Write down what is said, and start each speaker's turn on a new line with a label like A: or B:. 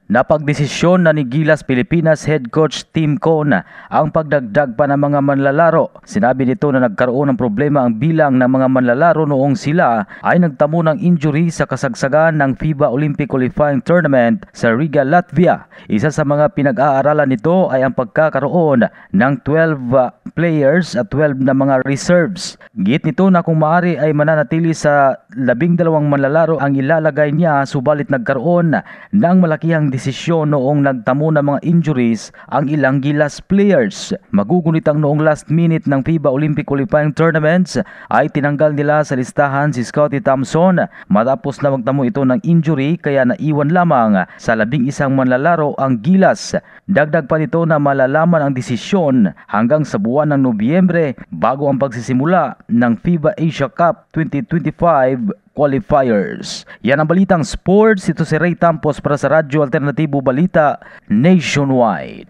A: Napagdesisyon na ni Gilas Pilipinas head coach Tim Cone ang pagdagdag pa ng mga manlalaro. Sinabi nito na nagkaroon ng problema ang bilang ng mga manlalaro noong sila ay nagtamo ng injury sa kasagsagan ng FIBA Olympic Qualifying Tournament sa Riga, Latvia. Isa sa mga pinag-aaralan nito ay ang pagkakaroon ng 12 players at 12 na mga reserves. Git nito na kung maaari ay mananatili sa 12 manlalaro ang ilalagay niya, subalit nagkaroon ng malakihang desisyon noong nagtamo ng mga injuries ang ilang Gilas players. Magugunit ang noong last minute ng FIBA Olympic Qualifying Tournaments ay tinanggal nila sa listahan si Scottie Thompson matapos na magtamo ito ng injury, kaya naiwan lamang sa 11 manlalaro ang Gilas. Dagdag pa nito na malalaman ang desisyon hanggang sa buwan ng Nobyembre bago ang pagsisimula ng FIBA Asia Cup 2025 qualifiers. Yan ang balitang sports. Ito si Ray Tampos para sa Radyo Alternatibo Balita Nationwide.